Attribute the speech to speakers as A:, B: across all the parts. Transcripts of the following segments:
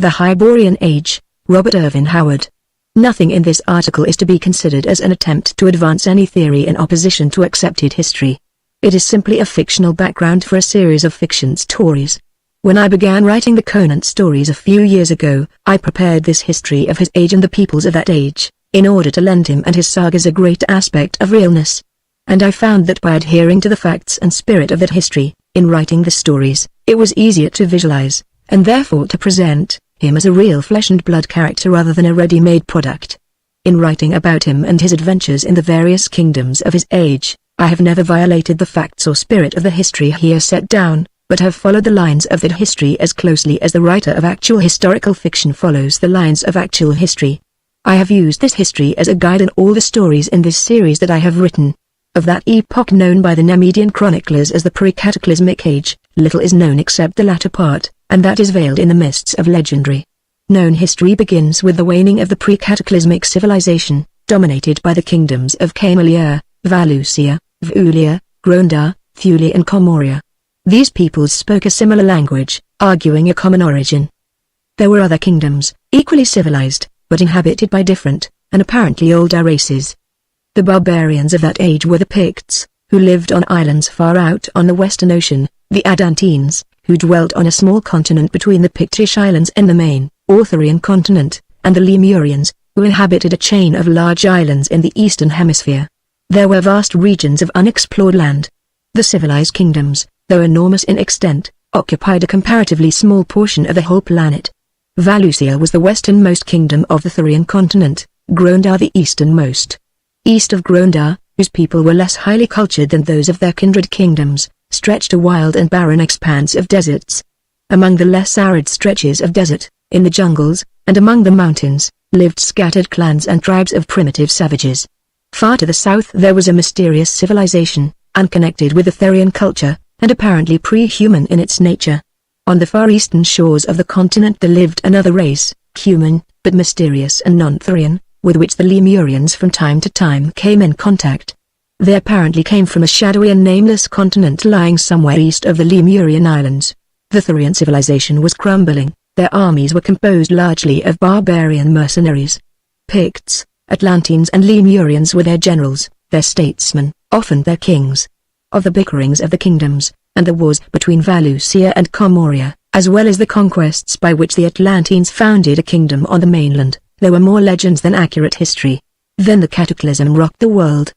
A: The Hyborian Age, Robert Ervin Howard. Nothing in this article is to be considered as an attempt to advance any theory in opposition to accepted history. It is simply a fictional background for a series of fiction stories. When I began writing the Conan stories a few years ago, I prepared this history of his age and the peoples of that age, in order to lend him and his sagas a great aspect of realness. And I found that by adhering to the facts and spirit of that history, in writing the stories, it was easier to visualize, and therefore to present him as a real flesh and blood character rather than a ready-made product. In writing about him and his adventures in the various kingdoms of his age, I have never violated the facts or spirit of the history here set down, but have followed the lines of that history as closely as the writer of actual historical fiction follows the lines of actual history. I have used this history as a guide in all the stories in this series that I have written. Of that epoch known by the Nemedian chroniclers as the pre-cataclysmic age, little is known except the latter part, and that is veiled in the mists of legendary. Known history begins with the waning of the pre-cataclysmic civilization, dominated by the kingdoms of Camelia, Valusia, Vulia, Grondar, Thulia and Comoria. These peoples spoke a similar language, arguing a common origin. There were other kingdoms, equally civilized, but inhabited by different, and apparently older races. The barbarians of that age were the Picts, who lived on islands far out on the Western Ocean, the Adantines, who dwelt on a small continent between the Pictish Islands and the main, Arthurian continent, and the Lemurians, who inhabited a chain of large islands in the Eastern Hemisphere. There were vast regions of unexplored land. The civilized kingdoms, though enormous in extent, occupied a comparatively small portion of the whole planet. Valusia was the westernmost kingdom of the Thurian continent, Grondar the easternmost. East of Grondar, whose people were less highly cultured than those of their kindred kingdoms, stretched a wild and barren expanse of deserts. Among the less arid stretches of desert, in the jungles, and among the mountains, lived scattered clans and tribes of primitive savages. Far to the south there was a mysterious civilization, unconnected with the Thurian culture, and apparently pre-human in its nature. On the far eastern shores of the continent there lived another race, human, but mysterious and non-Thurian, with which the Lemurians from time to time came in contact. They apparently came from a shadowy and nameless continent lying somewhere east of the Lemurian islands. The Thurian civilization was crumbling, their armies were composed largely of barbarian mercenaries. Picts, Atlantines and Lemurians were their generals, their statesmen, often their kings. Of the bickerings of the kingdoms, and the wars between Valusia and Comoria, as well as the conquests by which the Atlantines founded a kingdom on the mainland, there were more legends than accurate history. Then the cataclysm rocked the world.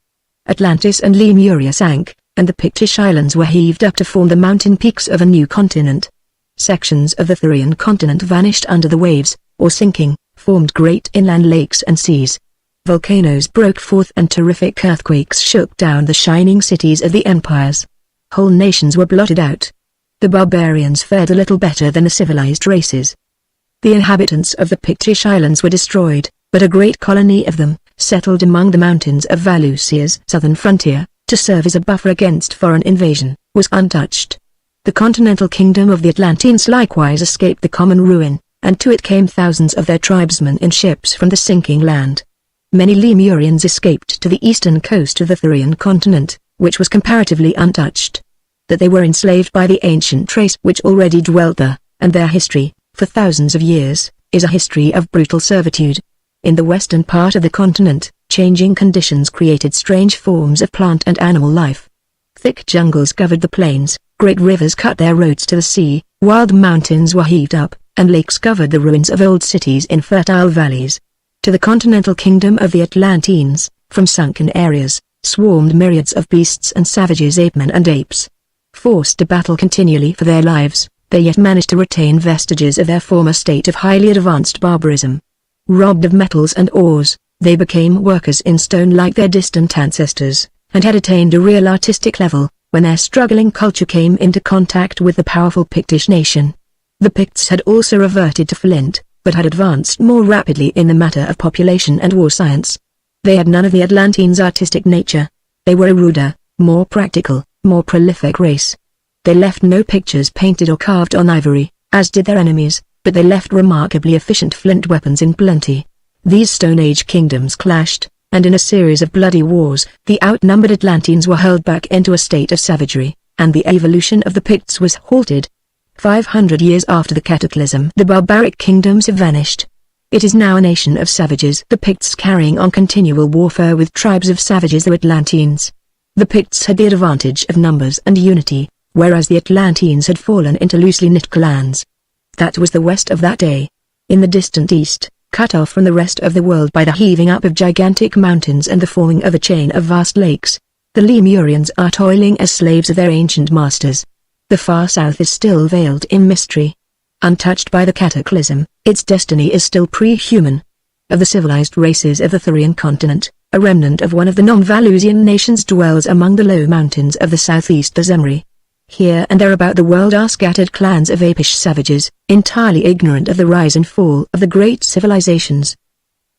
A: Atlantis and Lemuria sank, and the Pictish Islands were heaved up to form the mountain peaks of a new continent. Sections of the Thurian continent vanished under the waves, or sinking, formed great inland lakes and seas. Volcanoes broke forth and terrific earthquakes shook down the shining cities of the empires. Whole nations were blotted out. The barbarians fared a little better than the civilized races. The inhabitants of the Pictish Islands were destroyed, but a great colony of them, settled among the mountains of Valusia's southern frontier, to serve as a buffer against foreign invasion, was untouched. The continental kingdom of the Atlantines likewise escaped the common ruin, and to it came thousands of their tribesmen in ships from the sinking land. Many Lemurians escaped to the eastern coast of the Thurian continent, which was comparatively untouched. That they were enslaved by the ancient race which already dwelt there, and their history, for thousands of years, is a history of brutal servitude. In the western part of the continent, changing conditions created strange forms of plant and animal life. Thick jungles covered the plains, great rivers cut their roads to the sea, wild mountains were heaved up, and lakes covered the ruins of old cities in fertile valleys. To the continental kingdom of the Atlantines, from sunken areas, swarmed myriads of beasts and savages, apemen and apes. Forced to battle continually for their lives, they yet managed to retain vestiges of their former state of highly advanced barbarism. Robbed of metals and ores, they became workers in stone like their distant ancestors, and had attained a real artistic level, when their struggling culture came into contact with the powerful Pictish nation. The Picts had also reverted to flint, but had advanced more rapidly in the matter of population and war science. They had none of the Atlantines' artistic nature. They were a ruder, more practical, more prolific race. They left no pictures painted or carved on ivory, as did their enemies, but they left remarkably efficient flint weapons in plenty. These Stone Age kingdoms clashed, and in a series of bloody wars, the outnumbered Atlantines were hurled back into a state of savagery, and the evolution of the Picts was halted. 500 years after the cataclysm, the barbaric kingdoms have vanished. It is now a nation of savages, the Picts carrying on continual warfare with tribes of savages, the Atlanteans. The Picts had the advantage of numbers and unity, whereas the Atlanteans had fallen into loosely knit clans. That was the west of that day. In the distant east, cut off from the rest of the world by the heaving up of gigantic mountains and the forming of a chain of vast lakes, the Lemurians are toiling as slaves of their ancient masters. The far south is still veiled in mystery. Untouched by the cataclysm, its destiny is still pre-human. Of the civilized races of the Thurian continent, a remnant of one of the non-Valusian nations dwells among the low mountains of the southeast. The Zemri. Here and there about the world are scattered clans of apish savages, entirely ignorant of the rise and fall of the great civilizations.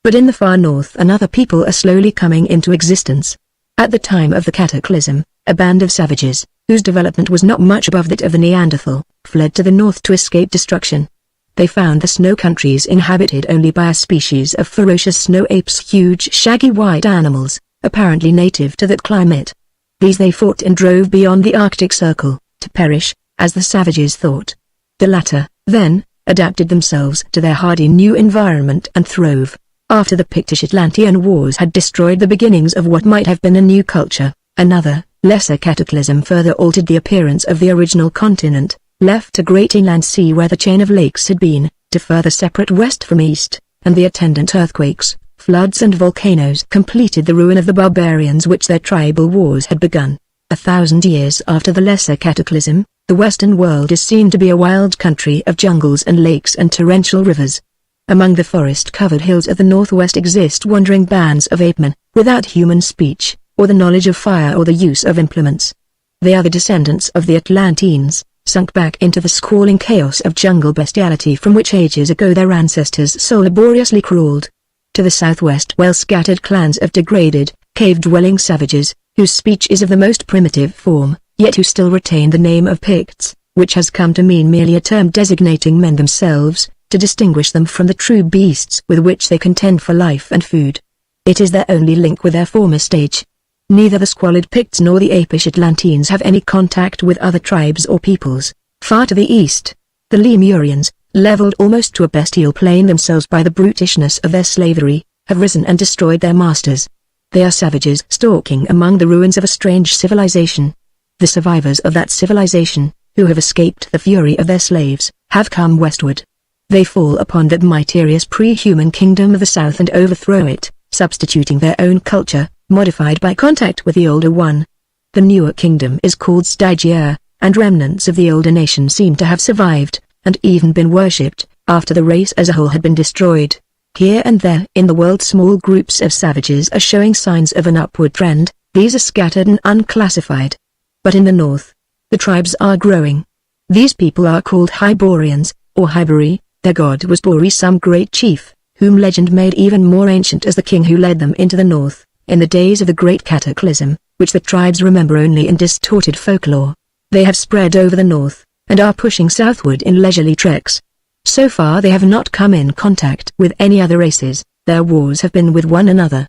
A: But in the far north another people are slowly coming into existence. At the time of the cataclysm, a band of savages, whose development was not much above that of the Neanderthal, fled to the north to escape destruction. They found the snow countries inhabited only by a species of ferocious snow apes, huge shaggy white animals, apparently native to that climate. These they fought and drove beyond the Arctic Circle, to perish, as the savages thought. The latter, then, adapted themselves to their hardy new environment and throve. After the Pictish-Atlantean wars had destroyed the beginnings of what might have been a new culture, another, lesser cataclysm further altered the appearance of the original continent, left a great inland sea where the chain of lakes had been, to further separate west from east, and the attendant earthquakes, floods and volcanoes completed the ruin of the barbarians which their tribal wars had begun. 1,000 years after the lesser cataclysm, the western world is seen to be a wild country of jungles and lakes and torrential rivers. Among the forest-covered hills of the northwest exist wandering bands of apemen, without human speech, or the knowledge of fire or the use of implements. They are the descendants of the Atlanteans, sunk back into the squalling chaos of jungle bestiality from which ages ago their ancestors so laboriously crawled. To the southwest dwell scattered clans of degraded, cave-dwelling savages, whose speech is of the most primitive form, yet who still retain the name of Picts, which has come to mean merely a term designating men themselves, to distinguish them from the true beasts with which they contend for life and food. It is their only link with their former stage. Neither the squalid Picts nor the apish Atlanteans have any contact with other tribes or peoples. Far to the east, the Lemurians, leveled almost to a bestial plane themselves by the brutishness of their slavery, have risen and destroyed their masters. They are savages stalking among the ruins of a strange civilization. The survivors of that civilization, who have escaped the fury of their slaves, have come westward. They fall upon that mysterious pre-human kingdom of the south and overthrow it, substituting their own culture, modified by contact with the older one. The newer kingdom is called Stygia, and remnants of the older nation seem to have survived, and even been worshipped, after the race as a whole had been destroyed. Here and there in the world small groups of savages are showing signs of an upward trend. These are scattered and unclassified. But in the north, the tribes are growing. These people are called Hyborians, or Hybori. Their god was Bori, some great chief, whom legend made even more ancient as the king who led them into the north, in the days of the great cataclysm, which the tribes remember only in distorted folklore. They have spread over the north, and are pushing southward in leisurely treks. So far they have not come in contact with any other races, their wars have been with one another.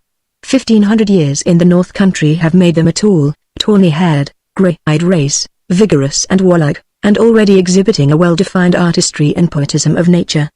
A: 1,500 years in the north country have made them a tall, tawny-haired, grey-eyed race, vigorous and warlike, and already exhibiting a well-defined artistry and poetism of nature.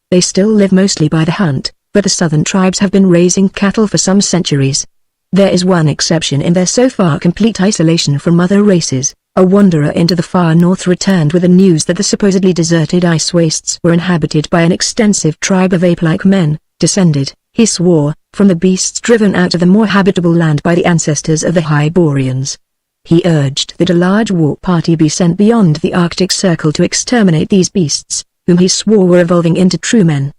A: They still live mostly by the hunt, but the southern tribes have been raising cattle for some centuries. There is one exception in their so far complete isolation from other races. A wanderer into the far north returned with the news that the supposedly deserted ice wastes were inhabited by an extensive tribe of ape-like men, descended, he swore, from the beasts driven out of the more habitable land by the ancestors of the Hyborians. He urged that a large war party be sent beyond the Arctic Circle to exterminate these beasts, whom he swore were evolving into true men.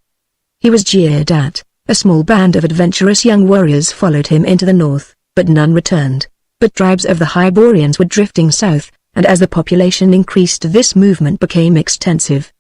A: He was jeered at. A small band of adventurous young warriors followed him into the north, but none returned. But tribes of the Hyborians were drifting south, and as the population increased this movement became extensive.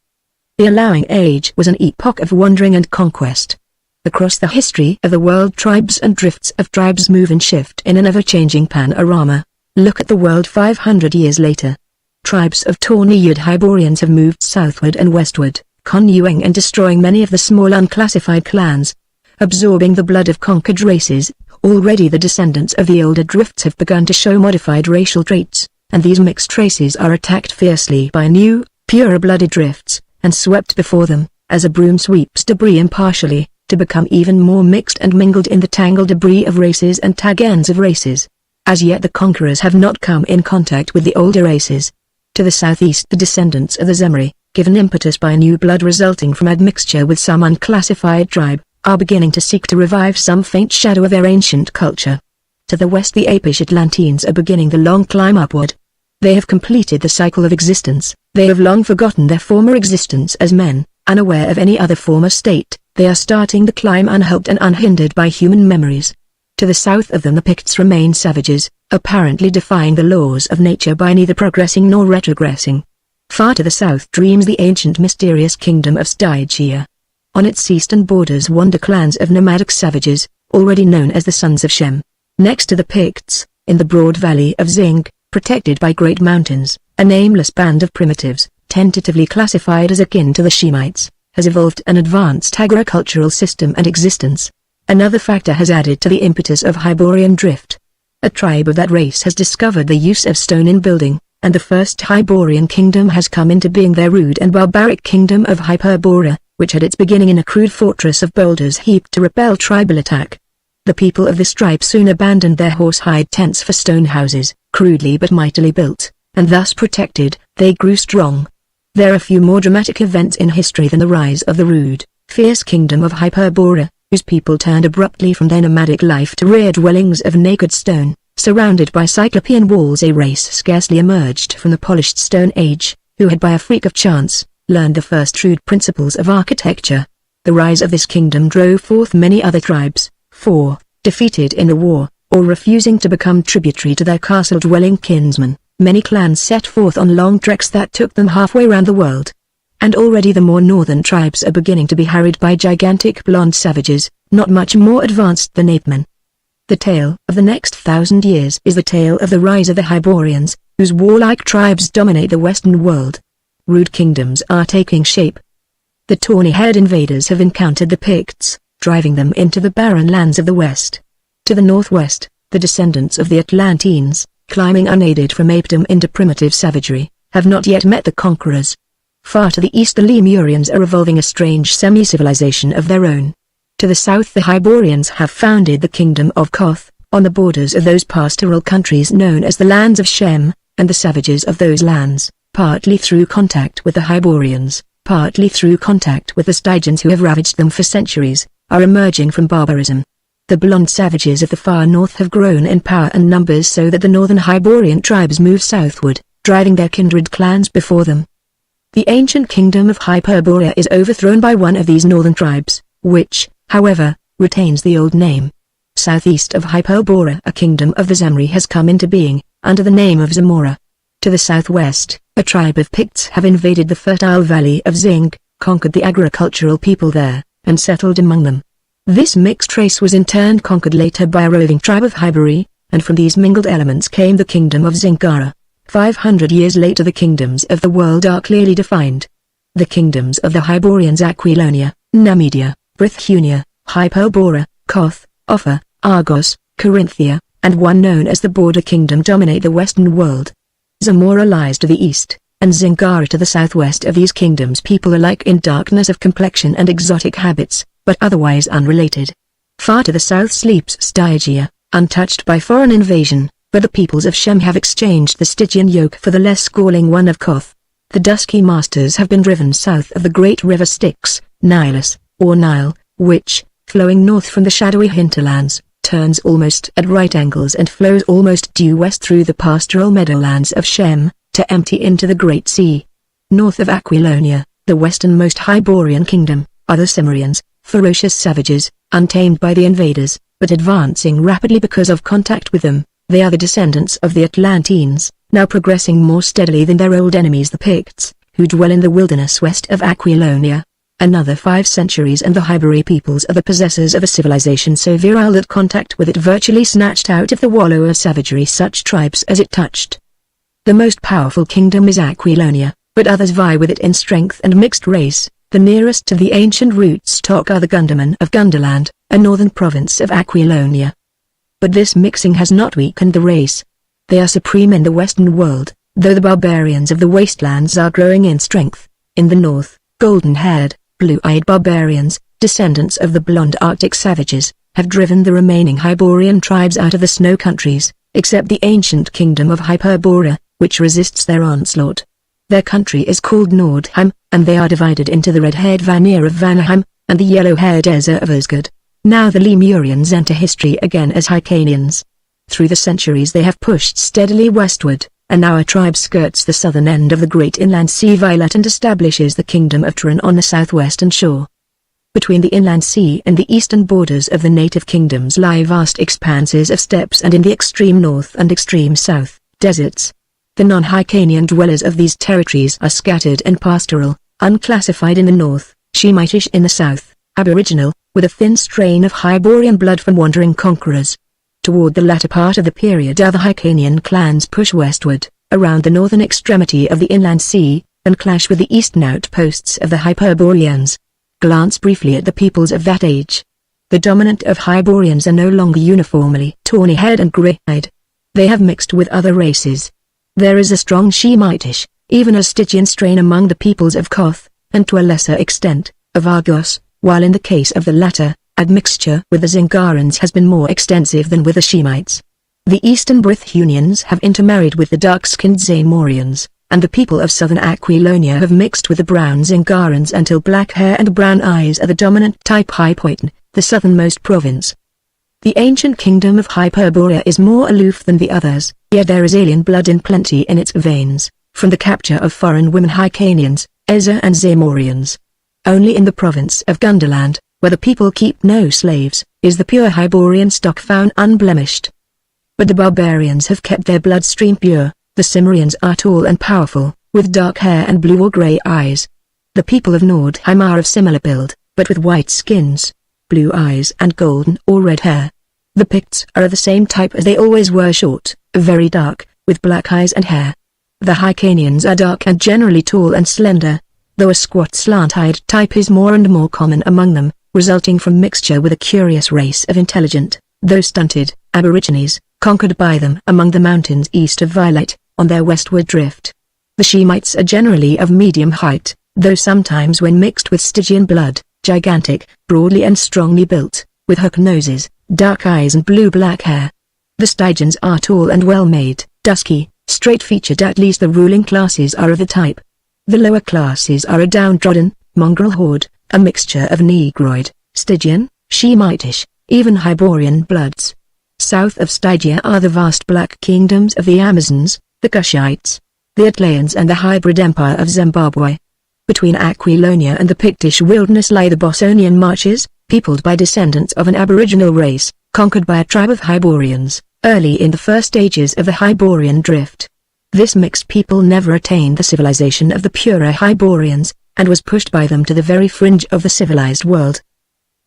A: The allowing age was an epoch of wandering and conquest. Across the history of the world tribes and drifts of tribes move and shift in an ever-changing panorama. Look at the world 500 years later. Tribes of tawny-hued Hyborians have moved southward and westward, conniving and destroying many of the small unclassified clans, absorbing the blood of conquered races. Already the descendants of the older drifts have begun to show modified racial traits, and these mixed races are attacked fiercely by new, pure-blooded drifts, and swept before them, as a broom sweeps debris impartially, to become even more mixed and mingled in the tangled debris of races and tag-ends of races. As yet the conquerors have not come in contact with the older races. To the southeast the descendants of the Zemri, given impetus by new blood resulting from admixture with some unclassified tribe, are beginning to seek to revive some faint shadow of their ancient culture. To the west the apish Atlanteans are beginning the long climb upward. They have completed the cycle of existence, they have long forgotten their former existence as men, unaware of any other former state, they are starting the climb unhelped and unhindered by human memories. To the south of them the Picts remain savages, apparently defying the laws of nature by neither progressing nor retrogressing. Far to the south dreams the ancient mysterious kingdom of Stygia. On its eastern borders wander clans of nomadic savages, already known as the Sons of Shem. Next to the Picts, in the broad valley of Zing, protected by great mountains, a nameless band of primitives, tentatively classified as akin to the Shemites, has evolved an advanced agricultural system and existence. Another factor has added to the impetus of Hyborian drift. A tribe of that race has discovered the use of stone in building, and the first Hyborian kingdom has come into being, their rude and barbaric kingdom of Hyperborea, which had its beginning in a crude fortress of boulders heaped to repel tribal attack. The people of this tribe soon abandoned their horsehide tents for stone houses, crudely but mightily built, and thus protected, they grew strong. There are few more dramatic events in history than the rise of the rude, fierce kingdom of Hyperborea, whose people turned abruptly from their nomadic life to rear dwellings of naked stone, surrounded by cyclopean walls. A race scarcely emerged from the polished Stone Age, who had by a freak of chance, learned the first rude principles of architecture. The rise of this kingdom drove forth many other tribes, for, defeated in the war, or refusing to become tributary to their castle-dwelling kinsmen, many clans set forth on long treks that took them halfway round the world. And already the more northern tribes are beginning to be harried by gigantic blonde savages, not much more advanced than ape-men. The tale of the next 1,000 years is the tale of the rise of the Hyborians, whose warlike tribes dominate the Western world. Rude kingdoms are taking shape. The tawny-haired invaders have encountered the Picts, driving them into the barren lands of the West. To the northwest, the descendants of the Atlanteans, climbing unaided from apedom into primitive savagery, have not yet met the conquerors. Far to the east the Lemurians are evolving a strange semi-civilization of their own. To the south the Hyborians have founded the kingdom of Koth, on the borders of those pastoral countries known as the lands of Shem, and the savages of those lands, partly through contact with the Hyborians, partly through contact with the Stygians who have ravaged them for centuries, are emerging from barbarism. The blonde savages of the far north have grown in power and numbers so that the northern Hyborian tribes move southward, driving their kindred clans before them. The ancient kingdom of Hyperborea is overthrown by one of these northern tribes, which, however, retains the old name. Southeast of Hyperborea a kingdom of the Zemri has come into being, under the name of Zamora. To the southwest, a tribe of Picts have invaded the fertile valley of Zing, conquered the agricultural people there, and settled among them. This mixed race was in turn conquered later by a roving tribe of Hybori, and from these mingled elements came the kingdom of Zingara. 500 years later the kingdoms of the world are clearly defined. The kingdoms of the Hyborians Aquilonia, Numidia, Brithunia, Hyperborea, Koth, Offa, Argos, Corinthia, and one known as the Border Kingdom dominate the Western world. Zamora lies to the east, and Zingara to the southwest of these kingdoms. People alike in darkness of complexion and exotic habits, but otherwise unrelated. Far to the south sleeps Stygia, untouched by foreign invasion, but the peoples of Shem have exchanged the Stygian yoke for the less galling one of Koth. The dusky masters have been driven south of the great river Styx, Nilus, or Nile, which, flowing north from the shadowy hinterlands, turns almost at right angles and flows almost due west through the pastoral meadowlands of Shem, to empty into the Great Sea. North of Aquilonia, the westernmost Hyborian kingdom, are the Cimmerians, ferocious savages, untamed by the invaders, but advancing rapidly because of contact with them. They are the descendants of the Atlanteans, now progressing more steadily than their old enemies the Picts, who dwell in the wilderness west of Aquilonia. Another 5 centuries and the Hybori peoples are the possessors of a civilization so virile that contact with it virtually snatched out of the wallow of savagery such tribes as it touched. The most powerful kingdom is Aquilonia, but others vie with it in strength and mixed race. The nearest to the ancient root stock are the Gundermen of Gunderland, a northern province of Aquilonia. But this mixing has not weakened the race. They are supreme in the Western world, though the barbarians of the wastelands are growing in strength. In the north, golden-haired, blue-eyed barbarians, descendants of the blonde Arctic savages, have driven the remaining Hyborian tribes out of the snow countries, except the ancient kingdom of Hyperborea, which resists their onslaught. Their country is called Nordheim, and they are divided into the red-haired Vanir of Vanaheim, and the yellow-haired Ezza of Asgard. Now the Lemurians enter history again as Hyrcanians. Through the centuries they have pushed steadily westward, and now a tribe skirts the southern end of the great inland sea Violet and establishes the kingdom of Turin on the southwestern shore. Between the inland sea and the eastern borders of the native kingdoms lie vast expanses of steppes, and in the extreme north and extreme south, deserts. The non-Hyrcanian dwellers of these territories are scattered and pastoral, unclassified in the north, Shemitish in the south, aboriginal, with a thin strain of Hyborian blood from wandering conquerors. Toward the latter part of the period other Hyrcanian clans push westward, around the northern extremity of the inland sea, and clash with the eastern outposts of the Hyperboreans. Glance briefly at the peoples of that age. The dominant of Hyborians are no longer uniformly tawny-haired and grey-eyed. They have mixed with other races. There is a strong Shemitish, even a Stygian strain among the peoples of Koth, and to a lesser extent, of Argos, while in the case of the latter, admixture with the Zingarans has been more extensive than with the Shemites. The eastern Brythunians have intermarried with the dark-skinned Zamorians, and the people of southern Aquilonia have mixed with the brown Zingarans until black hair and brown eyes are the dominant type. Hypoeton, the southernmost province. The ancient kingdom of Hyperborea is more aloof than the others, yet there is alien blood in plenty in its veins, from the capture of foreign women Hyrcanians, Ezza and Zamorians. Only in the province of Gunderland, where the people keep no slaves, is the pure Hyborian stock found unblemished. But the barbarians have kept their bloodstream pure. The Cimmerians are tall and powerful, with dark hair and blue or grey eyes. The people of Nordheim are of similar build, but with white skins, blue eyes and golden or red hair. The Picts are of the same type as they always were, short, very dark, with black eyes and hair. The Hyrcanians are dark and generally tall and slender, though a squat slant-eyed type is more and more common among them, resulting from mixture with a curious race of intelligent, though stunted, aborigines, conquered by them among the mountains east of Violet, on their westward drift. The Shemites are generally of medium height, though sometimes when mixed with Stygian blood, gigantic, broadly and strongly built, with hook noses, dark eyes and blue-black hair. The Stygians are tall and well-made, dusky, straight-featured. At least the ruling classes are of the type. The lower classes are a downtrodden, mongrel horde, a mixture of Negroid, Stygian, Shemitish, even Hyborian bloods. South of Stygia are the vast black kingdoms of the Amazons, the Cushites, the Atlayans and the hybrid empire of Zimbabwe. Between Aquilonia and the Pictish wilderness lie the Bosonian marches, peopled by descendants of an aboriginal race, conquered by a tribe of Hyborians, early in the first stages of the Hyborian drift. This mixed people never attained the civilization of the purer Hyborians, and was pushed by them to the very fringe of the civilized world.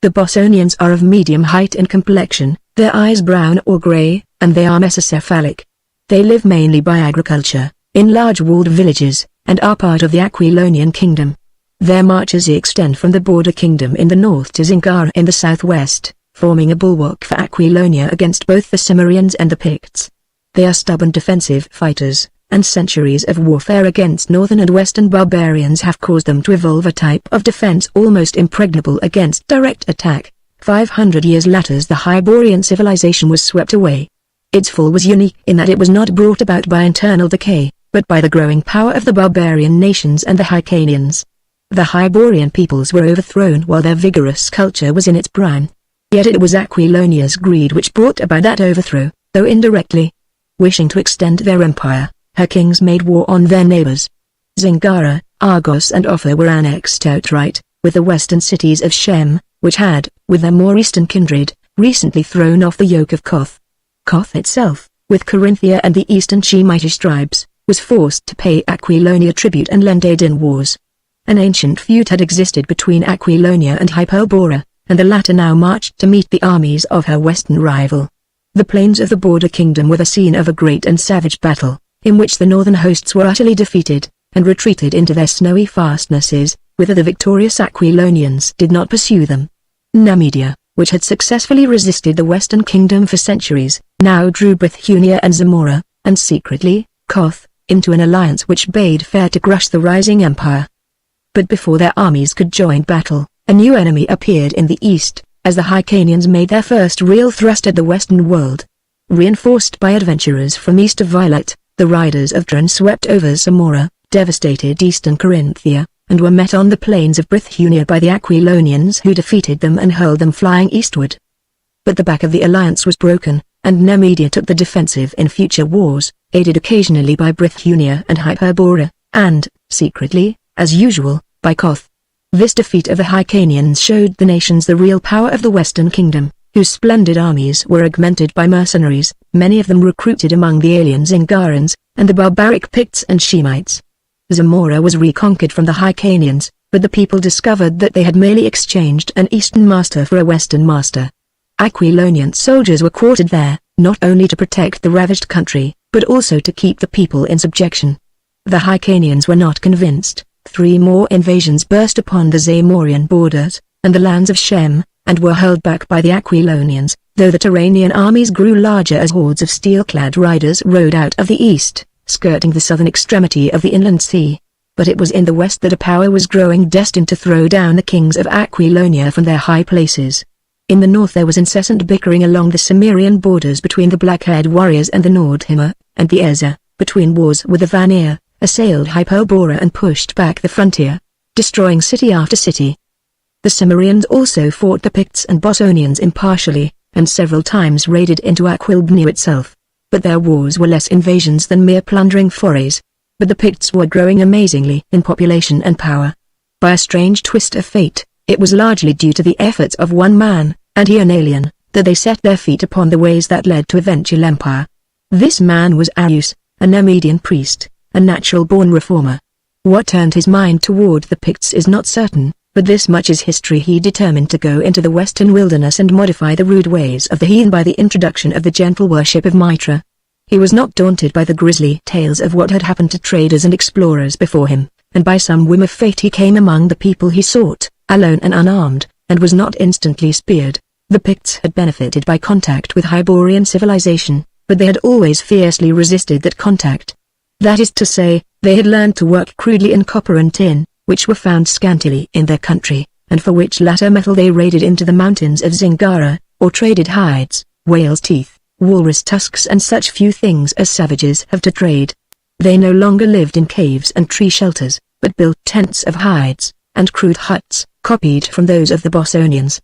A: The Bosonians are of medium height and complexion, their eyes brown or grey, and they are mesocephalic. They live mainly by agriculture, in large walled villages, and are part of the Aquilonian kingdom. Their marches extend from the border kingdom in the north to Zingara in the southwest, forming a bulwark for Aquilonia against both the Cimmerians and the Picts. They are stubborn defensive fighters, and centuries of warfare against northern and western barbarians have caused them to evolve a type of defense almost impregnable against direct attack. 500 years later the Hyborian civilization was swept away. Its fall was unique in that it was not brought about by internal decay, but by the growing power of the barbarian nations and the Hyrcanians. The Hyborian peoples were overthrown while their vigorous culture was in its prime. Yet it was Aquilonia's greed which brought about that overthrow, though indirectly. Wishing to extend their empire, her kings made war on their neighbors. Zingara, Argos and Offa were annexed outright, with the western cities of Shem, which had, with their more eastern kindred, recently thrown off the yoke of Koth. Koth itself, with Corinthia and the eastern Shemitish tribes, was forced to pay Aquilonia tribute and lend aid in wars. An ancient feud had existed between Aquilonia and Hyperborea, and the latter now marched to meet the armies of her western rival. The plains of the border kingdom were the scene of a great and savage battle, in which the northern hosts were utterly defeated, and retreated into their snowy fastnesses, whither the victorious Aquilonians did not pursue them. Numidia, which had successfully resisted the western kingdom for centuries, now drew Brithunia and Zamora, and secretly, Koth, into an alliance which bade fair to crush the rising empire. But before their armies could join battle, a new enemy appeared in the east, as the Hyrcanians made their first real thrust at the western world. Reinforced by adventurers from east of Violet, the riders of Dren swept over Samora, devastated eastern Corinthia, and were met on the plains of Brithunia by the Aquilonians who defeated them and hurled them flying eastward. But the back of the alliance was broken, and Nemedia took the defensive in future wars, aided occasionally by Brithunia and Hyperborea, and, secretly, as usual, by Koth. This defeat of the Hyrcanians showed the nations the real power of the Western Kingdom, whose splendid armies were augmented by mercenaries, many of them recruited among the alien Zingarans, and the barbaric Picts and Shemites. Zamora was reconquered from the Hyrcanians, but the people discovered that they had merely exchanged an eastern master for a western master. Aquilonian soldiers were quartered there, not only to protect the ravaged country, but also to keep the people in subjection. The Hyrcanians were not convinced. 3 more invasions burst upon the Zamorian borders, and the lands of Shem, and were held back by the Aquilonians, though the Turanian armies grew larger as hordes of steel-clad riders rode out of the east, skirting the southern extremity of the inland sea. But it was in the west that a power was growing destined to throw down the kings of Aquilonia from their high places. In the north there was incessant bickering along the Cimmerian borders between the black-haired warriors and the Nordhimmer, and the Eza, between wars with the Vanir, assailed Hyperborea and pushed back the frontier, destroying city after city. The Cimmerians also fought the Picts and Bossonians impartially, and several times raided into Aquilbnia itself. But their wars were less invasions than mere plundering forays. But the Picts were growing amazingly in population and power. By a strange twist of fate, it was largely due to the efforts of one man, and he an alien, that they set their feet upon the ways that led to eventual empire. This man was Arius, a Nemedian priest, a natural-born reformer. What turned his mind toward the Picts is not certain, but this much is history: he determined to go into the western wilderness and modify the rude ways of the heathen by the introduction of the gentle worship of Mitra. He was not daunted by the grisly tales of what had happened to traders and explorers before him, and by some whim of fate he came among the people he sought, alone and unarmed, and was not instantly speared. The Picts had benefited by contact with Hyborian civilization, but they had always fiercely resisted that contact. That is to say, they had learned to work crudely in copper and tin, which were found scantily in their country, and for which latter metal they raided into the mountains of Zingara, or traded hides, whale's teeth, walrus tusks and such few things as savages have to trade. They no longer lived in caves and tree shelters, but built tents of hides, and crude huts, copied from those of the Bossonians.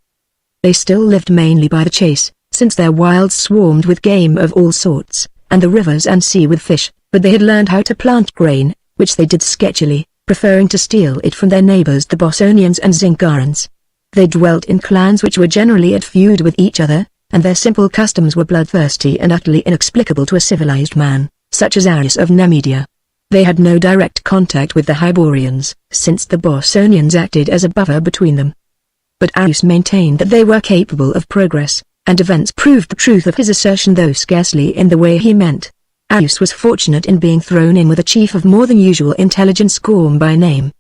A: They still lived mainly by the chase, since their wilds swarmed with game of all sorts, and the rivers and sea with fish, but they had learned how to plant grain, which they did sketchily, preferring to steal it from their neighbors the Bossonians and Zingarans. They dwelt in clans which were generally at feud with each other, and their simple customs were bloodthirsty and utterly inexplicable to a civilized man, such as Arius of Nemedia. They had no direct contact with the Hyborians, since the Bossonians acted as a buffer between them. But Arius maintained that they were capable of progress, and events proved the truth of his assertion, though scarcely in the way he meant. Arius was fortunate in being thrown in with a chief of more than usual intelligence, Gorm by name.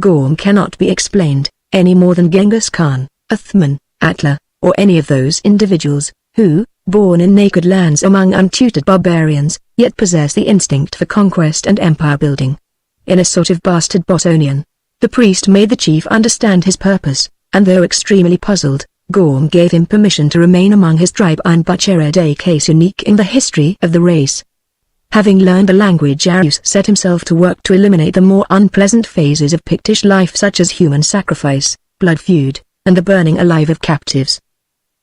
A: Gorm cannot be explained, any more than Genghis Khan, Uthman, Attila, or any of those individuals, who, born in naked lands among untutored barbarians, yet possess the instinct for conquest and empire building. In a sort of bastard Bossonian, the priest made the chief understand his purpose, and though extremely puzzled, Gorm gave him permission to remain among his tribe, and butchered a case unique in the history of the race. Having learned the language, Arius set himself to work to eliminate the more unpleasant phases of Pictish life, such as human sacrifice, blood feud, and the burning alive of captives.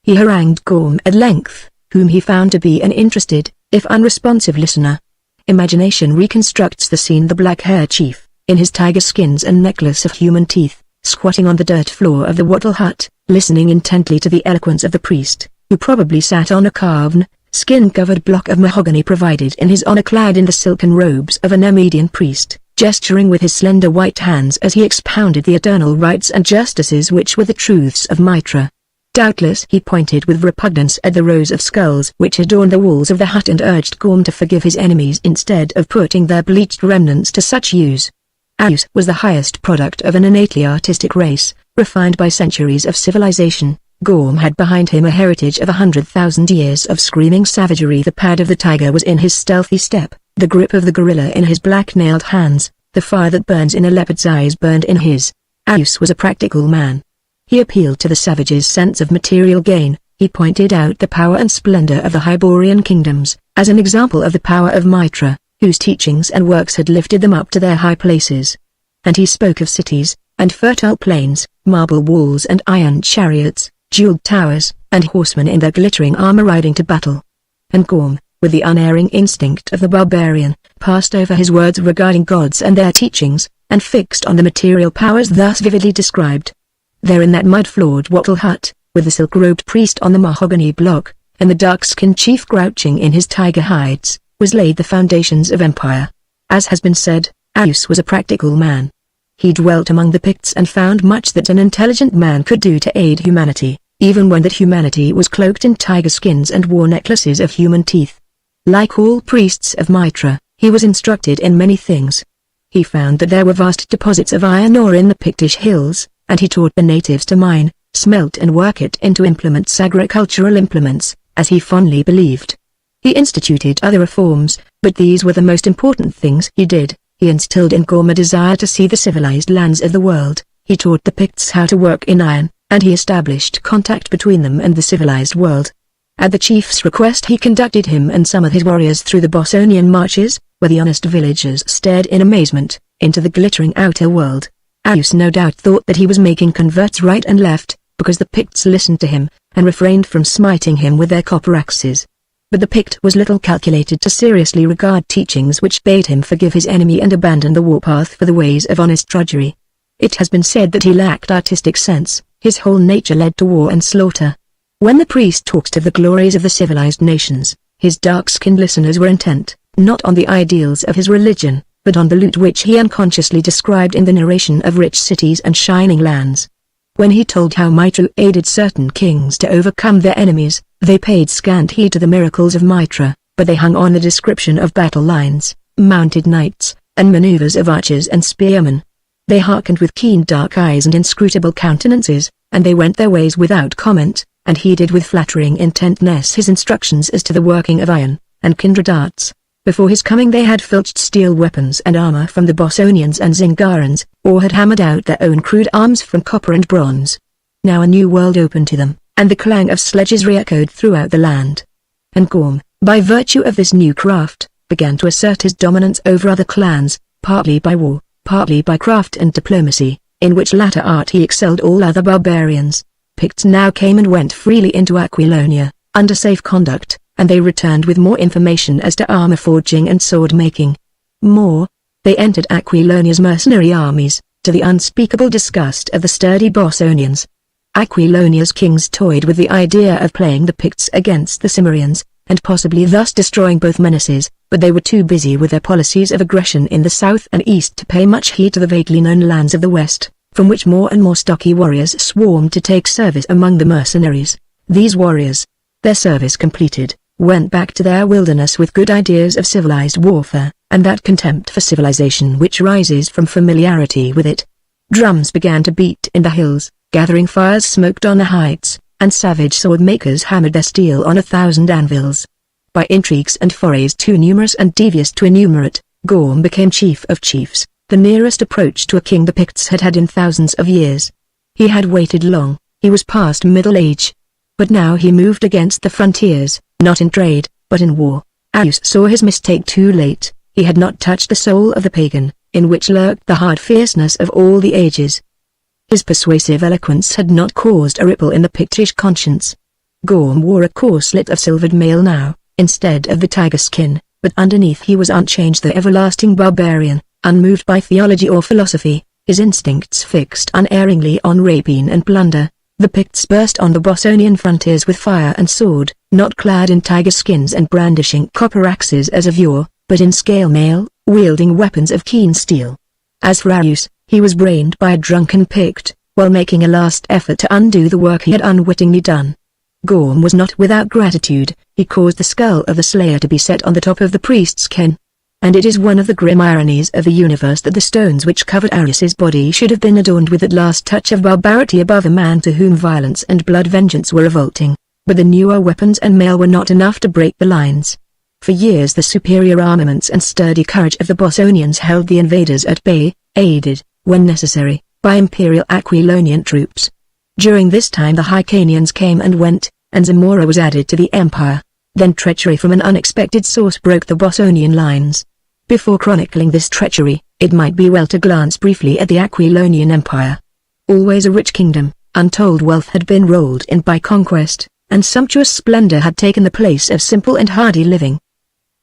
A: He harangued Gorm at length, whom he found to be an interested, if unresponsive listener. Imagination reconstructs the scene: the black-haired chief, in his tiger skins and necklace of human teeth, squatting on the dirt floor of the wattle hut, listening intently to the eloquence of the priest, who probably sat on a carved, skin-covered block of mahogany provided in his honor, clad in the silken robes of a Nemedian priest, gesturing with his slender white hands as he expounded the eternal rights and justices which were the truths of Mitra. Doubtless he pointed with repugnance at the rows of skulls which adorned the walls of the hut, and urged Gorm to forgive his enemies instead of putting their bleached remnants to such use. Arius was the highest product of an innately artistic race, refined by centuries of civilization. Gorm had behind him a heritage of 100,000 years of screaming savagery. The pad of the tiger was in his stealthy step, the grip of the gorilla in his black-nailed hands, the fire that burns in a leopard's eyes burned in his. Ayus was a practical man. He appealed to the savage's sense of material gain. He pointed out the power and splendor of the Hyborian kingdoms, as an example of the power of Mitra, whose teachings and works had lifted them up to their high places. And he spoke of cities, and fertile plains, marble walls and iron chariots, jeweled towers, and horsemen in their glittering armor riding to battle. And Gorm, with the unerring instinct of the barbarian, passed over his words regarding gods and their teachings, and fixed on the material powers thus vividly described. There in that mud-floored wattle hut, with the silk-robed priest on the mahogany block, and the dark-skinned chief crouching in his tiger hides, was laid the foundations of empire. As has been said, Ayus was a practical man. He dwelt among the Picts and found much that an intelligent man could do to aid humanity, even when that humanity was cloaked in tiger skins and wore necklaces of human teeth. Like all priests of Mitra, he was instructed in many things. He found that there were vast deposits of iron ore in the Pictish hills, and he taught the natives to mine, smelt and work it into implements, agricultural implements, as he fondly believed. He instituted other reforms, but these were the most important things he did. He instilled in Gorm a desire to see the civilized lands of the world. He taught the Picts how to work in iron, and he established contact between them and the civilized world. At the chief's request he conducted him and some of his warriors through the Bosonian marches, where the honest villagers stared in amazement, into the glittering outer world. Ayus no doubt thought that he was making converts right and left, because the Picts listened to him, and refrained from smiting him with their copper axes. But the Pict was little calculated to seriously regard teachings which bade him forgive his enemy and abandon the warpath for the ways of honest drudgery. It has been said that he lacked artistic sense. His whole nature led to war and slaughter. When the priest talked of the glories of the civilized nations, his dark-skinned listeners were intent, not on the ideals of his religion, but on the loot which he unconsciously described in the narration of rich cities and shining lands. When he told how Mitra aided certain kings to overcome their enemies, they paid scant heed to the miracles of Mitra, but they hung on the description of battle lines, mounted knights, and maneuvers of archers and spearmen. They hearkened with keen dark eyes and inscrutable countenances, and they went their ways without comment, and heeded with flattering intentness his instructions as to the working of iron, and kindred arts. Before his coming they had filched steel weapons and armor from the Bosonians and Zingarans, or had hammered out their own crude arms from copper and bronze. Now a new world opened to them, and the clang of sledges re-echoed throughout the land. And Gorm, by virtue of this new craft, began to assert his dominance over other clans, partly by war, partly by craft and diplomacy, in which latter art he excelled all other barbarians. Picts now came and went freely into Aquilonia, under safe conduct, and they returned with more information as to armor forging and sword making. More, they entered Aquilonia's mercenary armies, to the unspeakable disgust of the sturdy Bosonians. Aquilonia's kings toyed with the idea of playing the Picts against the Cimmerians, and possibly thus destroying both menaces, but they were too busy with their policies of aggression in the south and east to pay much heed to the vaguely known lands of the west, from which more and more stocky warriors swarmed to take service among the mercenaries. These warriors, their service completed, went back to their wilderness with good ideas of civilized warfare, and that contempt for civilization which rises from familiarity with it. Drums began to beat in the hills, gathering fires smoked on the heights, and savage sword makers hammered their steel on 1,000 anvils. By intrigues and forays too numerous and devious to enumerate, Gorm became chief of chiefs, the nearest approach to a king the Picts had had in thousands of years. He had waited long, he was past middle age. But now he moved against the frontiers, not in trade, but in war. Ayus saw his mistake too late. He had not touched the soul of the pagan, in which lurked the hard fierceness of all the ages. His persuasive eloquence had not caused a ripple in the Pictish conscience. Gorm wore a corselet of silvered mail now, instead of the tiger skin, but underneath he was unchanged, the everlasting barbarian, unmoved by theology or philosophy, his instincts fixed unerringly on rapine and plunder. The Picts burst on the Bosonian frontiers with fire and sword, not clad in tiger skins and brandishing copper axes as of yore, but in scale mail, wielding weapons of keen steel. As for Ayus, he was brained by a drunken Pict, while making a last effort to undo the work he had unwittingly done. Gorm was not without gratitude. He caused the skull of the slayer to be set on the top of the priest's ken. And it is one of the grim ironies of the universe that the stones which covered Ayus's body should have been adorned with that last touch of barbarity above a man to whom violence and blood vengeance were revolting. But the newer weapons and mail were not enough to break the lines. For years the superior armaments and sturdy courage of the Bosonians held the invaders at bay, aided, when necessary, by imperial Aquilonian troops. During this time the Hyrcanians came and went, and Zamora was added to the empire. Then treachery from an unexpected source broke the Bosonian lines. Before chronicling this treachery, it might be well to glance briefly at the Aquilonian Empire. Always a rich kingdom, untold wealth had been rolled in by conquest, and sumptuous splendor had taken the place of simple and hardy living.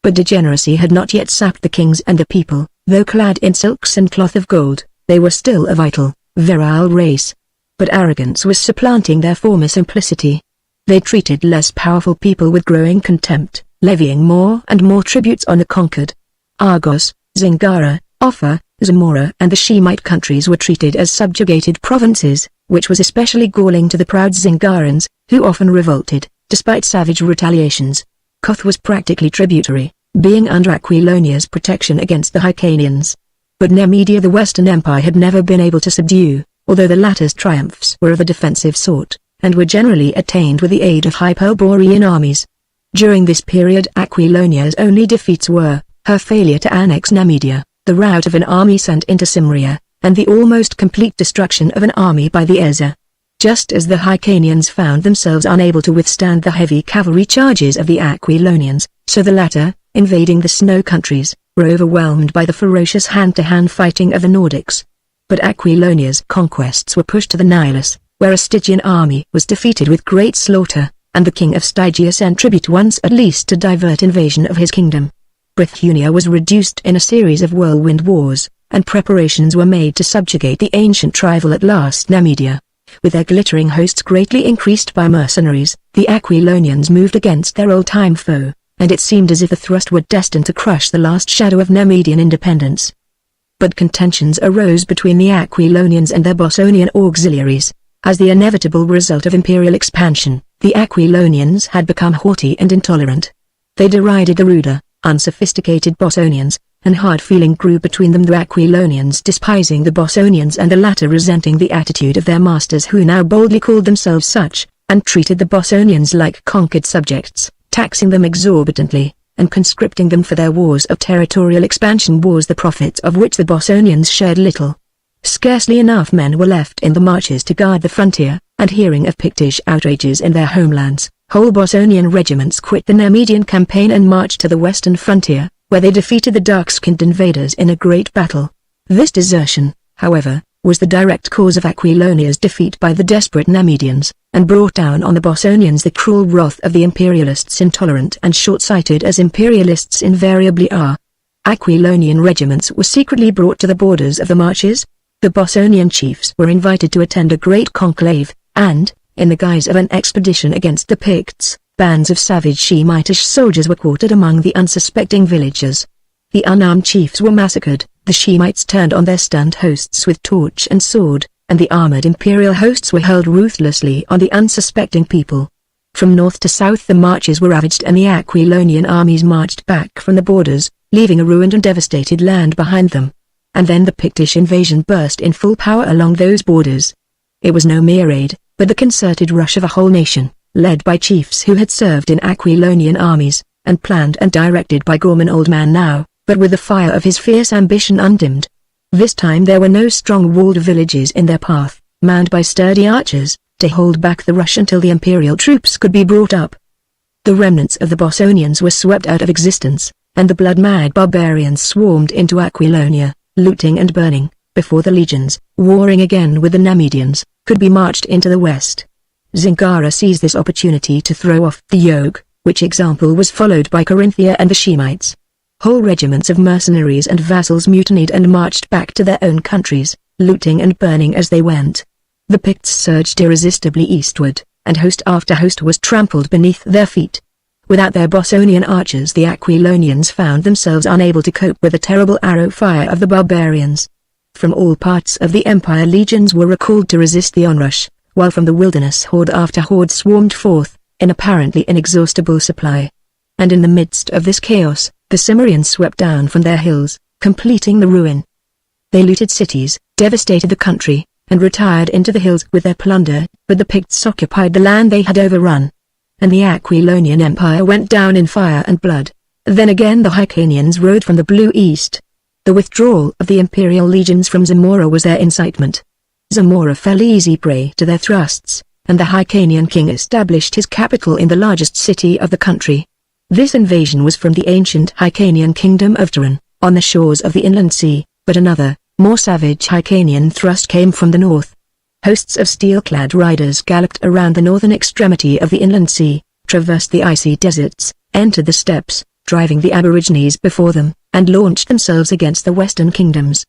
A: But degeneracy had not yet sapped the kings and the people. Though clad in silks and cloth of gold, they were still a vital, virile race. But arrogance was supplanting their former simplicity. They treated less powerful people with growing contempt, levying more and more tributes on the conquered. Argos, Zingara, Offa, Zamora and the Shemite countries were treated as subjugated provinces, which was especially galling to the proud Zingarans, who often revolted, despite savage retaliations. Koth was practically tributary, being under Aquilonia's protection against the Hyrcanians. But Nemedia the Western Empire had never been able to subdue, although the latter's triumphs were of a defensive sort, and were generally attained with the aid of Hyborian armies. During this period Aquilonia's only defeats were, her failure to annex Nemedia, the rout of an army sent into Cimmeria, and the almost complete destruction of an army by the Eza. Just as the Hyrcanians found themselves unable to withstand the heavy cavalry charges of the Aquilonians, so the latter, invading the snow countries, were overwhelmed by the ferocious hand-to-hand fighting of the Nordics. But Aquilonia's conquests were pushed to the Nilus, where a Stygian army was defeated with great slaughter, and the king of Stygia sent tribute once at least to divert invasion of his kingdom. Bithynia was reduced in a series of whirlwind wars, and preparations were made to subjugate the ancient rival at last Nemedia. With their glittering hosts greatly increased by mercenaries, the Aquilonians moved against their old-time foe, and it seemed as if the thrust were destined to crush the last shadow of Nemedian independence. But contentions arose between the Aquilonians and their Bosonian auxiliaries. As the inevitable result of imperial expansion, the Aquilonians had become haughty and intolerant. They derided the ruder, unsophisticated Bosonians, and hard feeling grew between them, the Aquilonians despising the Bosonians and the latter resenting the attitude of their masters who now boldly called themselves such, and treated the Bosonians like conquered subjects, taxing them exorbitantly, and conscripting them for their wars of territorial expansion, wars the profits of which the Bosonians shared little. Scarcely enough men were left in the marches to guard the frontier, and hearing of Pictish outrages in their homelands, whole Bosonian regiments quit the Nemedian campaign and marched to the western frontier, where they defeated the dark-skinned invaders in a great battle. This desertion, however, was the direct cause of Aquilonia's defeat by the desperate Nemedians, and brought down on the Bosonians the cruel wrath of the imperialists, intolerant and short-sighted as imperialists invariably are. Aquilonian regiments were secretly brought to the borders of the marches. The Bosonian chiefs were invited to attend a great conclave, and, in the guise of an expedition against the Picts, bands of savage Shemitish soldiers were quartered among the unsuspecting villagers. The unarmed chiefs were massacred, the Shemites turned on their stunned hosts with torch and sword, and the armored imperial hosts were hurled ruthlessly on the unsuspecting people. From north to south the marches were ravaged and the Aquilonian armies marched back from the borders, leaving a ruined and devastated land behind them. And then the Pictish invasion burst in full power along those borders. It was no mere raid, but the concerted rush of a whole nation, led by chiefs who had served in Aquilonian armies, and planned and directed by Gorman Old Man now, but with the fire of his fierce ambition undimmed. This time there were no strong walled villages in their path, manned by sturdy archers, to hold back the rush until the imperial troops could be brought up. The remnants of the Bosonians were swept out of existence, and the blood-mad barbarians swarmed into Aquilonia, looting and burning, before the legions, warring again with the Nemedians, could be marched into the west. Zingara seized this opportunity to throw off the yoke, which example was followed by Corinthia and the Shemites. Whole regiments of mercenaries and vassals mutinied and marched back to their own countries, looting and burning as they went. The Picts surged irresistibly eastward, and host after host was trampled beneath their feet. Without their Bosonian archers the Aquilonians found themselves unable to cope with the terrible arrow fire of the barbarians. From all parts of the empire legions were recalled to resist the onrush, while from the wilderness horde after horde swarmed forth, in apparently inexhaustible supply. And in the midst of this chaos, the Cimmerians swept down from their hills, completing the ruin. They looted cities, devastated the country, and retired into the hills with their plunder, but the Picts occupied the land they had overrun. And the Aquilonian Empire went down in fire and blood. Then again the Hyrcanians rode from the blue east. The withdrawal of the imperial legions from Zamora was their incitement. Zamora fell easy prey to their thrusts, and the Hyrcanian king established his capital in the largest city of the country. This invasion was from the ancient Hyrcanian kingdom of Turan, on the shores of the inland sea, but another, more savage Hyrcanian thrust came from the north. Hosts of steel-clad riders galloped around the northern extremity of the inland sea, traversed the icy deserts, entered the steppes, driving the aborigines before them, and launched themselves against the western kingdoms.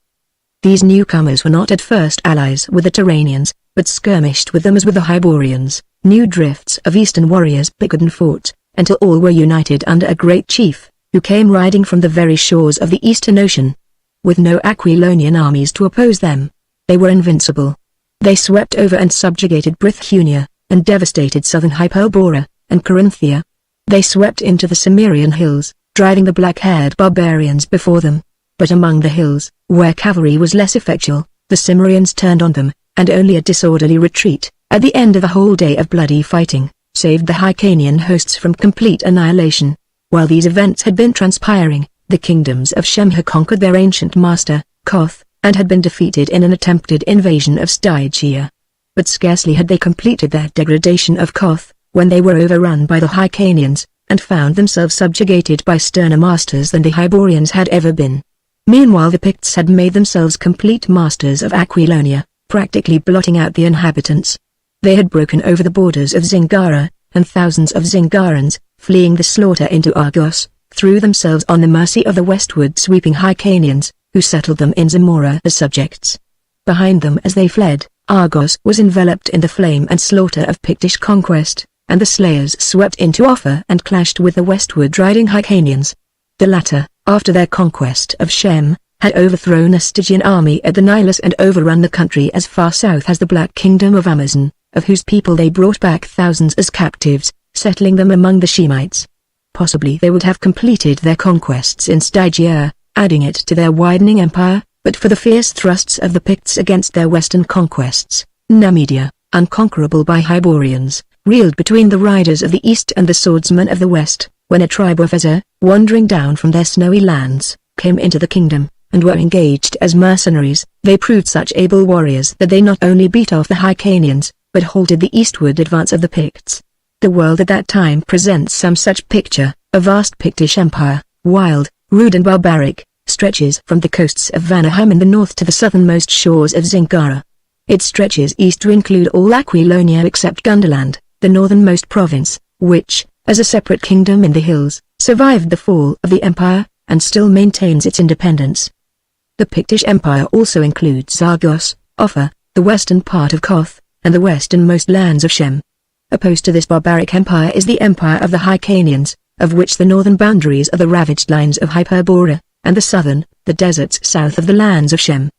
A: These newcomers were not at first allies with the Turanians, but skirmished with them as with the Hyborians. New drifts of eastern warriors bickered and fought, until all were united under a great chief, who came riding from the very shores of the Eastern Ocean. With no Aquilonian armies to oppose them, they were invincible. They swept over and subjugated Bithynia, and devastated southern Hyperborea, and Corinthia. They swept into the Cimmerian hills, driving the black-haired barbarians before them. But among the hills, where cavalry was less effectual, the Cimmerians turned on them, and only a disorderly retreat, at the end of a whole day of bloody fighting, saved the Hyrcanian hosts from complete annihilation. While these events had been transpiring, the kingdoms of Shem had conquered their ancient master, Koth, and had been defeated in an attempted invasion of Stygia. But scarcely had they completed their degradation of Koth, when they were overrun by the Hyrcanians, and found themselves subjugated by sterner masters than the Hyborians had ever been. Meanwhile the Picts had made themselves complete masters of Aquilonia, practically blotting out the inhabitants. They had broken over the borders of Zingara, and thousands of Zingarans, fleeing the slaughter into Argos, threw themselves on the mercy of the westward sweeping Hyrcanians, who settled them in Zamora as subjects. Behind them as they fled, Argos was enveloped in the flame and slaughter of Pictish conquest, and the slayers swept into Offa and clashed with the westward riding Hyrcanians. The latter, after their conquest of Shem, had overthrown a Stygian army at the Nilus and overrun the country as far south as the Black Kingdom of Amazon, of whose people they brought back thousands as captives, settling them among the Shemites. Possibly they would have completed their conquests in Stygia, adding it to their widening empire, but for the fierce thrusts of the Picts against their western conquests, Numidia, unconquerable by Hyborians, reeled between the riders of the east and the swordsmen of the west, when a tribe of Ezer, wandering down from their snowy lands, came into the kingdom, and were engaged as mercenaries. They proved such able warriors that they not only beat off the Hyrcanians, but halted the eastward advance of the Picts. The world at that time presents some such picture: a vast Pictish empire, wild, rude and barbaric, stretches from the coasts of Vanaheim in the north to the southernmost shores of Zingara. It stretches east to include all Aquilonia except Gunderland, the northernmost province, which, as a separate kingdom in the hills, survived the fall of the empire, and still maintains its independence. The Pictish Empire also includes Argos, Offa, the western part of Koth, and the westernmost lands of Shem. Opposed to this barbaric empire is the empire of the Hyrcanians, of which the northern boundaries are the ravaged lines of Hyperborea, and the southern, the deserts south of the lands of Shem.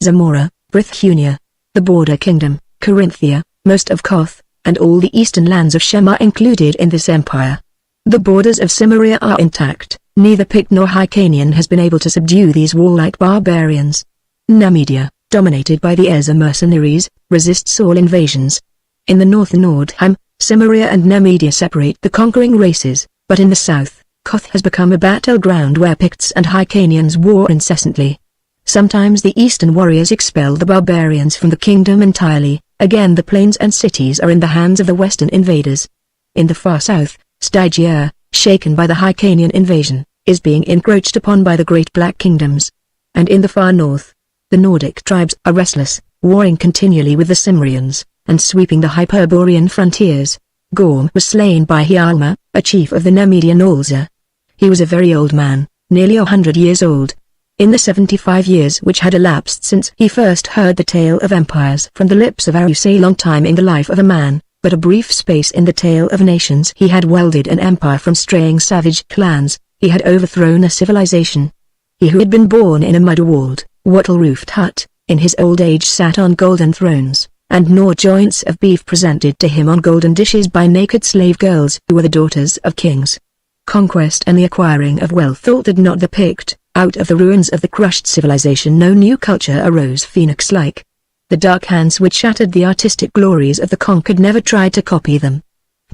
A: Zamora, Bithynia, the border kingdom, Corinthia, most of Koth, and all the eastern lands of Shem are included in this empire. The borders of Cimmeria are intact. Neither Pict nor Hyrcanian has been able to subdue these warlike barbarians. Numidia, dominated by the Ezer mercenaries, resists all invasions. In the north Nordheim, Cimmeria and Numidia separate the conquering races, but in the south, Koth has become a battleground where Picts and Hyrcanians war incessantly. Sometimes the eastern warriors expel the barbarians from the kingdom entirely, again the plains and cities are in the hands of the western invaders. In the far south, Stygia, shaken by the Hyrcanian invasion, is being encroached upon by the great black kingdoms. And in the far north, the Nordic tribes are restless, warring continually with the Cimmerians, and sweeping the Hyperborean frontiers. Gorm was slain by Hjalmar, a chief of the Numidian Ulza. He was a very old man, nearly 100 years old. In the 75 years which had elapsed since he first heard the tale of empires from the lips of Arus, a long time in the life of a man, but a brief space in the tale of nations. He had welded an empire from straying savage clans. He had overthrown a civilization. He who had been born in a mud-walled, wattle-roofed hut, in his old age sat on golden thrones, and gnawed joints of beef presented to him on golden dishes by naked slave girls who were the daughters of kings. Conquest and the acquiring of wealth altered not the Pict. Out of the ruins of the crushed civilization no new culture arose phoenix-like. The dark hands which shattered the artistic glories of the conquered never tried to copy them.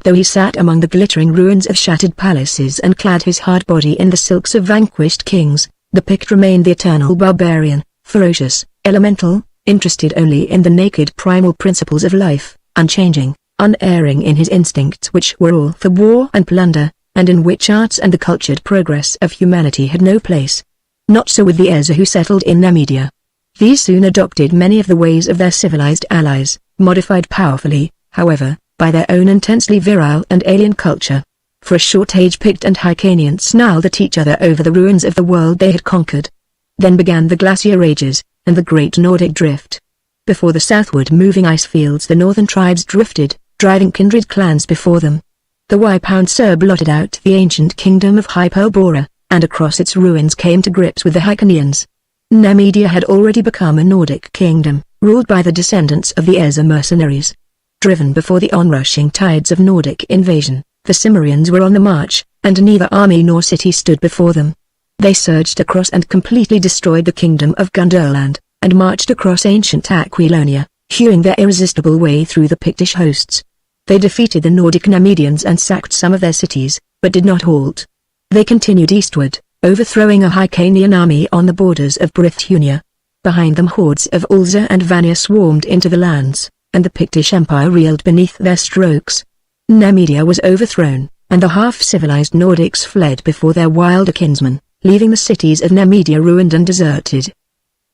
A: Though he sat among the glittering ruins of shattered palaces and clad his hard body in the silks of vanquished kings, the Pict remained the eternal barbarian, ferocious, elemental, interested only in the naked primal principles of life, unchanging, unerring in his instincts which were all for war and plunder, and in which arts and the cultured progress of humanity had no place. Not so with the Ezza who settled in Nemedia. These soon adopted many of the ways of their civilized allies, modified powerfully, however, by their own intensely virile and alien culture. For a short age Pict and Hyrcanian snarled at each other over the ruins of the world they had conquered. Then began the glacier ages, and the great Nordic drift. Before the southward moving ice fields the northern tribes drifted, driving kindred clans before them. The Wypound blotted out the ancient kingdom of Hyborian, and across its ruins came to grips with the Hyrcanians. Nemedia had already become a Nordic kingdom, ruled by the descendants of the Ezza mercenaries. Driven before the onrushing tides of Nordic invasion, the Cimmerians were on the march, and neither army nor city stood before them. They surged across and completely destroyed the kingdom of Gunderland, and marched across ancient Aquilonia, hewing their irresistible way through the Pictish hosts. They defeated the Nordic Nemedians and sacked some of their cities, but did not halt. They continued eastward, overthrowing a Hyrcanian army on the borders of Brithunia. Behind them hordes of Ulza and Vanir swarmed into the lands, and the Pictish Empire reeled beneath their strokes. Nemedia was overthrown, and the half-civilized Nordics fled before their wilder kinsmen, leaving the cities of Nemedia ruined and deserted.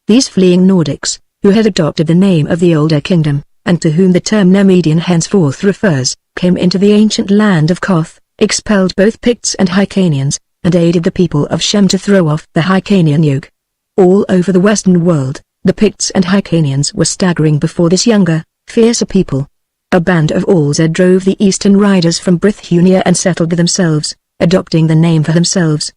A: These fleeing Nordics, who had adopted the name of the older kingdom, and to whom the term Nemedian henceforth refers, came into the ancient land of Koth, expelled both Picts and Hyrcanians, and aided the people of Shem to throw off the Hyrcanian yoke. All over the Western world, the Picts and Hyrcanians were staggering before this younger, fiercer people. A band of Ulza drove the eastern riders from Brithunia and settled with themselves, adopting the name for themselves.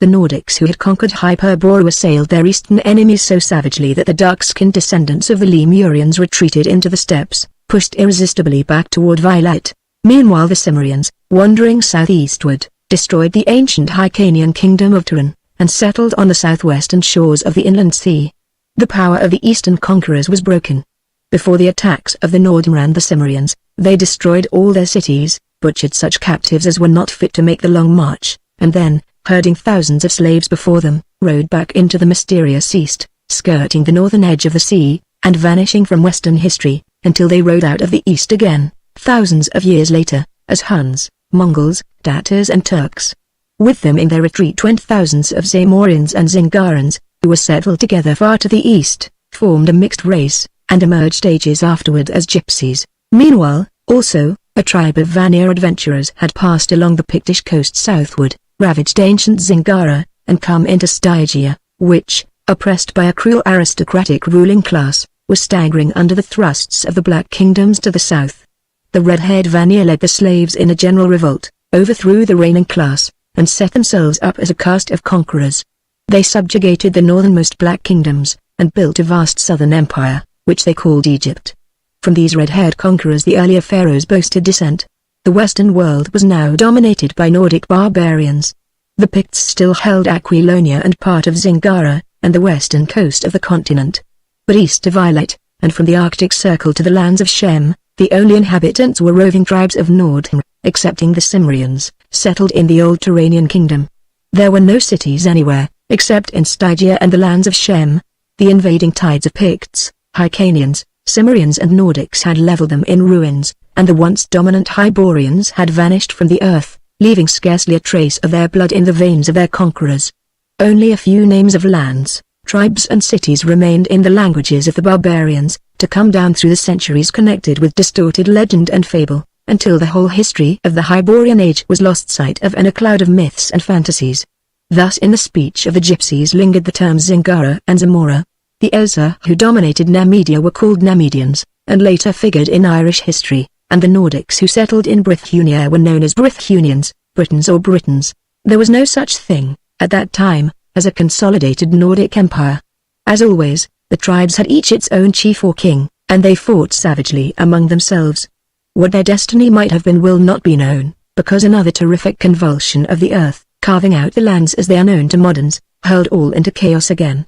A: The Nordics who had conquered Hyperborea assailed their eastern enemies so savagely that the dark-skinned descendants of the Lemurians retreated into the steppes, pushed irresistibly back toward Vilite. Meanwhile the Cimmerians, wandering southeastward, destroyed the ancient Hyrcanian kingdom of Turin, and settled on the southwestern shores of the inland sea. The power of the eastern conquerors was broken. Before the attacks of the Nordmran the Cimmerians, they destroyed all their cities, butchered such captives as were not fit to make the long march, and then, herding thousands of slaves before them, rode back into the mysterious east, skirting the northern edge of the sea, and vanishing from Western history, until they rode out of the east again, thousands of years later, as Huns, Mongols, Tatars and Turks. With them in their retreat went thousands of Zamorians and Zingarans, who were settled together far to the east, formed a mixed race, and emerged ages afterward as gypsies. Meanwhile, also, a tribe of Vanir adventurers had passed along the Pictish coast southward, ravaged ancient Zingara, and come into Stygia, which, oppressed by a cruel aristocratic ruling class, was staggering under the thrusts of the Black Kingdoms to the south. The red-haired Vanir led the slaves in a general revolt, overthrew the reigning class, and set themselves up as a caste of conquerors. They subjugated the northernmost Black Kingdoms, and built a vast southern empire, which they called Egypt. From these red-haired conquerors the earlier pharaohs boasted descent. The Western world was now dominated by Nordic barbarians. The Picts still held Aquilonia and part of Zingara, and the western coast of the continent. But east of Vilite, and from the Arctic Circle to the lands of Shem, the only inhabitants were roving tribes of Nordmran, excepting the Cimmerians, settled in the old Turanian kingdom. There were no cities anywhere, except in Stygia and the lands of Shem. The invading tides of Picts, Hyrcanians, Cimmerians and Nordics had leveled them in ruins, and the once dominant Hyborians had vanished from the earth, leaving scarcely a trace of their blood in the veins of their conquerors. Only a few names of lands, tribes and cities remained in the languages of the barbarians, to come down through the centuries connected with distorted legend and fable, until the whole history of the Hyborian age was lost sight of in a cloud of myths and fantasies. Thus in the speech of the gypsies lingered the terms Zingara and Zamora. The Ezza who dominated Nemedia were called Nemedians, and later figured in Irish history, and the Nordics who settled in Brithunia were known as Brythunians, Britons or Britons. There was no such thing, at that time, as a consolidated Nordic empire. As always, the tribes had each its own chief or king, and they fought savagely among themselves. What their destiny might have been will not be known, because another terrific convulsion of the earth, carving out the lands as they are known to moderns, hurled all into chaos again.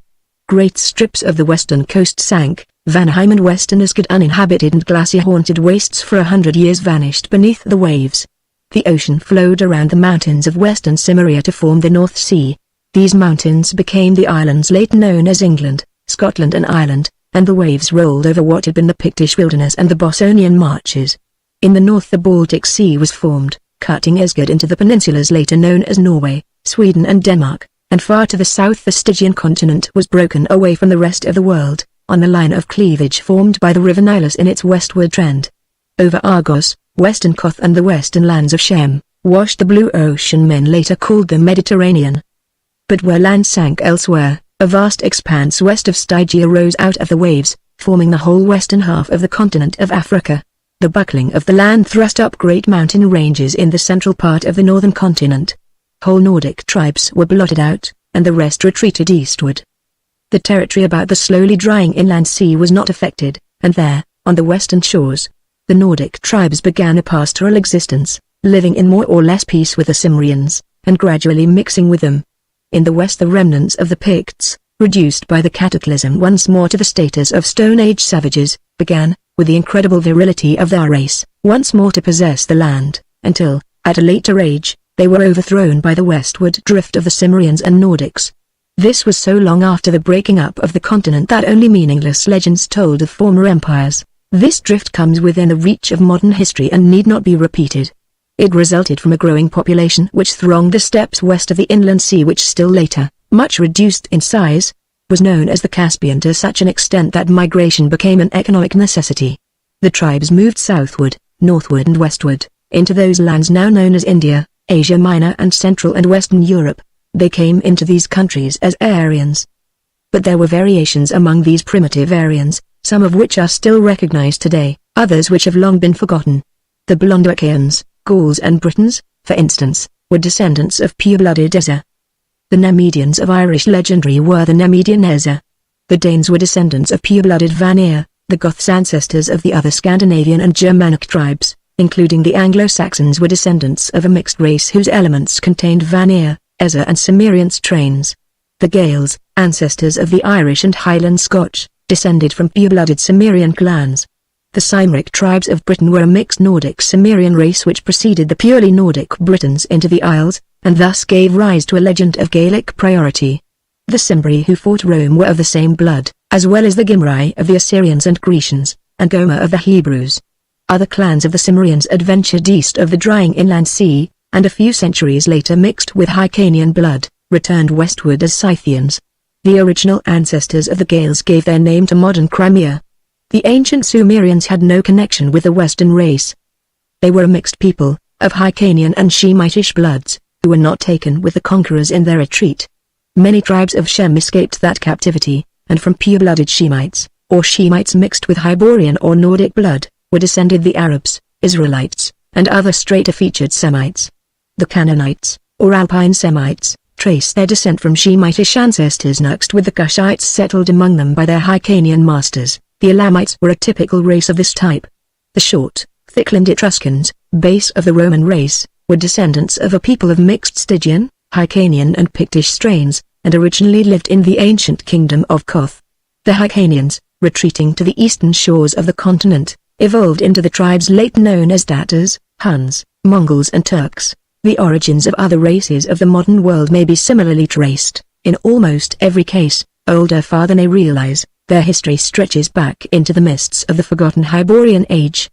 A: Great strips of the western coast sank, Vanaheim and western Asgard, uninhabited and glacier-haunted wastes for 100 years, vanished beneath the waves. The ocean flowed around the mountains of western Cimmeria to form the North Sea. These mountains became the islands later known as England, Scotland and Ireland, and the waves rolled over what had been the Pictish wilderness and the Bossonian marshes. In the north the Baltic Sea was formed, cutting Asgard into the peninsulas later known as Norway, Sweden and Denmark, and far to the south the Stygian continent was broken away from the rest of the world, on the line of cleavage formed by the river Nilus in its westward trend. Over Argos, western Koth and the western lands of Shem, washed the blue ocean men later called the Mediterranean. But where land sank elsewhere, a vast expanse west of Stygia rose out of the waves, forming the whole western half of the continent of Africa. The buckling of the land thrust up great mountain ranges in the central part of the northern continent. Whole Nordic tribes were blotted out, and the rest retreated eastward. The territory about the slowly drying inland sea was not affected, and there, on the western shores, the Nordic tribes began a pastoral existence, living in more or less peace with the Cimmerians, and gradually mixing with them. In the west the remnants of the Picts, reduced by the cataclysm once more to the status of Stone Age savages, began, with the incredible virility of their race, once more to possess the land, until, at a later age, they were overthrown by the westward drift of the Cimmerians and Nordics. This was so long after the breaking up of the continent that only meaningless legends told of former empires. This drift comes within the reach of modern history and need not be repeated. It resulted from a growing population which thronged the steppes west of the inland sea, which still later, much reduced in size, was known as the Caspian to such an extent that migration became an economic necessity. The tribes moved southward, northward and westward, into those lands now known as India, Asia Minor and Central and Western Europe. They came into these countries as Aryans. But there were variations among these primitive Aryans, some of which are still recognized today, others which have long been forgotten. The Blondocaeans, Gauls and Britons, for instance, were descendants of pure-blooded Eza. The Nemedians of Irish legendary were the Nemedian Eza. The Danes were descendants of pure-blooded Vanir, the Goths ancestors of the other Scandinavian and Germanic tribes, including the Anglo-Saxons, were descendants of a mixed race whose elements contained Vanir, Eza and Cimmerian strains. The Gaels, ancestors of the Irish and Highland Scotch, descended from pure-blooded Cimmerian clans. The Cymric tribes of Britain were a mixed Nordic Cimmerian race which preceded the purely Nordic Britons into the Isles, and thus gave rise to a legend of Gaelic priority. The Cimbri who fought Rome were of the same blood, as well as the Gimri of the Assyrians and Grecians, and Gomer of the Hebrews. Other clans of the Cimmerians adventured east of the drying inland sea, and a few centuries later mixed with Hyrcanian blood, returned westward as Scythians. The original ancestors of the Gaels gave their name to modern Crimea. The ancient Sumerians had no connection with the Western race. They were a mixed people, of Hyrcanian and Shemitish bloods, who were not taken with the conquerors in their retreat. Many tribes of Shem escaped that captivity, and from pure-blooded Shemites, or Shemites mixed with Hyborian or Nordic blood, were descended the Arabs, Israelites, and other straighter-featured Semites. The Canaanites, or Alpine Semites, trace their descent from Shemitish ancestors mixed with the Cushites settled among them by their Hyrcanian masters. The Elamites were a typical race of this type. The short, thick-limbed Etruscans, base of the Roman race, were descendants of a people of mixed Stygian, Hyrcanian and Pictish strains, and originally lived in the ancient kingdom of Koth. The Hyrcanians, retreating to the eastern shores of the continent, evolved into the tribes later known as Tatars, Huns, Mongols and Turks. The origins of other races of the modern world may be similarly traced. In almost every case, older far than they realize, their history stretches back into the mists of the forgotten Hyborian age.